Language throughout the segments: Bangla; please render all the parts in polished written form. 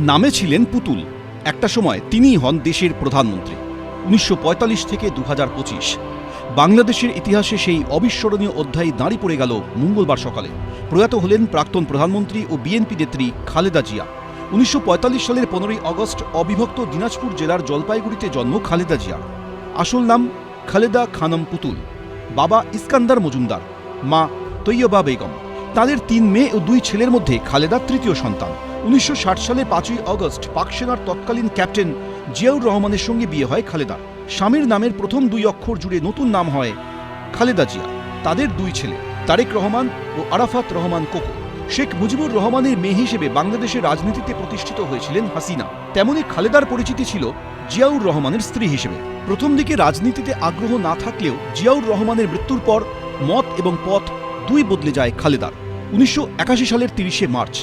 নামে ছিলেন পুতুল। একটা সময় তিনিই হন দেশের প্রধানমন্ত্রী। ১৯৪৫ থেকে ২০২৫ বাংলাদেশের ইতিহাসে সেই অবিস্মরণীয় অধ্যায় দাঁড়ি পড়ে গেল মঙ্গলবার সকালে। প্রয়াত হলেন প্রাক্তন প্রধানমন্ত্রী ও বিএনপি নেত্রী খালেদা জিয়া। ১৯৪৫ সালের ১৫ই আগস্ট অবিভক্ত দিনাজপুর জেলার জলপাইগুড়িতে জন্ম খালেদা জিয়ার। আসল নাম খালেদা খানম পুতুল। বাবা ইস্কান্দার মজুমদার, মা তৈয়বা বেগম। তাদের ৩ মেয়ে ও ২ ছেলের মধ্যে খালেদা তৃতীয় সন্তান। ১৯৬০ সালে ৫ই আগস্ট পাক সেনার তৎকালীন ক্যাপ্টেন জিয়াউর রহমানের সঙ্গে বিয়ে হয় খালেদার। স্বামীর নামের প্রথম ২ অক্ষর জুড়ে নতুন নাম হয় খালেদা জিয়া। তাদের ২ ছেলে তারেক রহমান ও আরাফাত রহমান কোকো। শেখ মুজিবুর রহমানের মেয়ে হিসেবে বাংলাদেশের রাজনীতিতে প্রতিষ্ঠিত হয়েছিলেন হাসিনা, তেমনি খালেদার পরিচিতি ছিল জিয়াউর রহমানের স্ত্রী হিসেবে। প্রথম দিকে রাজনীতিতে আগ্রহ না থাকলেও জিয়াউর রহমানের মৃত্যুর পর মত এবং পথ দুই বদলে যায় খালেদার। ১৯৮১ সালের ৩০শে মার্চ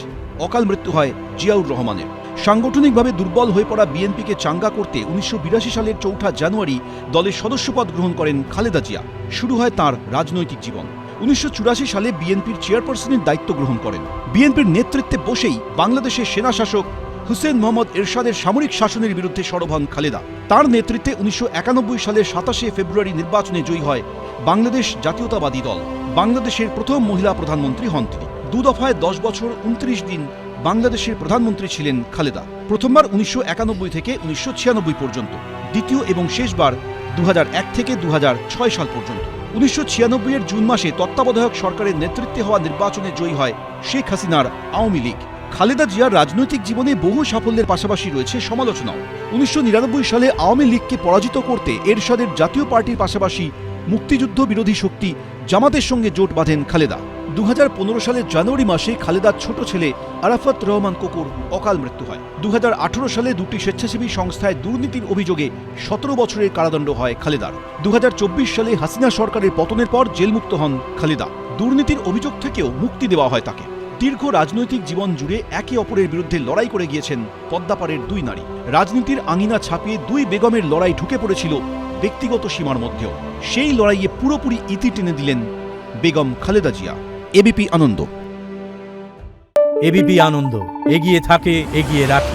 অকাল মৃত্যু হয় জিয়াউর রহমানের। সাংগঠনিকভাবে দুর্বল হয়ে পড়া বিএনপিকে চাঙ্গা করতে ১৯৮২ সালের ৪ঠা জানুয়ারি দলের সদস্যপদ গ্রহণ করেন খালেদা জিয়া। শুরু হয় তাঁর রাজনৈতিক জীবন। ১৯৮৪ সালে বিএনপির চেয়ারপারসনের দায়িত্ব গ্রহণ করেন। বিএনপির নেতৃত্বে বসেই বাংলাদেশের সেনা শাসক হুসেন মোহাম্মদ এরশাদের সামরিক শাসনের বিরুদ্ধে সরব হন খালেদা। তাঁর নেতৃত্বে ১৯৯১ সালের ২৭শে ফেব্রুয়ারি নির্বাচনে জয়ী হয় বাংলাদেশ জাতীয়তাবাদী দল। বাংলাদেশের প্রথম মহিলা প্রধানমন্ত্রী হন তিনি। ২ দফায় ১০ বছর ২৯ দিন বাংলাদেশের প্রধানমন্ত্রী ছিলেন খালেদা। প্রথমবার ১৯৯১ থেকে ১৯৯৬ পর্যন্ত, দ্বিতীয় এবং শেষবার ২০০১ থেকে ২০০৬ সাল পর্যন্ত। ১৯৯৬ এর জুন মাসে তত্ত্বাবধায়ক সরকারের নেতৃত্বে হওয়া নির্বাচনে জয়ী হয় শেখ হাসিনার আওয়ামী লীগ। খালেদা জিয়ার রাজনৈতিক জীবনে বহু সাফল্যের পাশাপাশি রয়েছে সমালোচনাও। ১৯৯৯ সালে আওয়ামী লীগকে পরাজিত করতে এরশাদের জাতীয় পার্টির পাশাপাশি মুক্তিযুদ্ধ বিরোধী শক্তি জামাতের সঙ্গে জোট বাঁধেন খালেদা। ২০১৫ সালের জানুয়ারি মাসে খালেদার ছোট ছেলে আরাফাত রহমান কোকোর অকাল মৃত্যু হয়। ২০১৮ সালে ২টি স্বেচ্ছাসেবী সংস্থায় দুর্নীতির অভিযোগে ১৭ বছরের কারাদণ্ড হয় খালেদার। ২০২৪ সালে হাসিনা সরকারের পতনের পর জেলমুক্ত হন খালেদা। দুর্নীতির অভিযোগ থেকেও মুক্তি দেওয়া হয় তাকে। দীর্ঘ রাজনৈতিক জীবন জুড়ে একে অপরের বিরুদ্ধে লড়াই করে গিয়েছেন পদ্মাপাড়ের ২ নারী। রাজনীতির আঙিনা ছাপিয়ে ২ বেগমের লড়াই ঢুকে পড়েছিল ব্যক্তিগত সীমার মধ্যেও। সেই লড়াইয়ে পুরোপুরি ইতি টেনে দিলেন বেগম খালেদা জিয়া। এবিপি আনন্দ। এবিপি আনন্দ, এগিয়ে থাকে, এগিয়ে রাখে।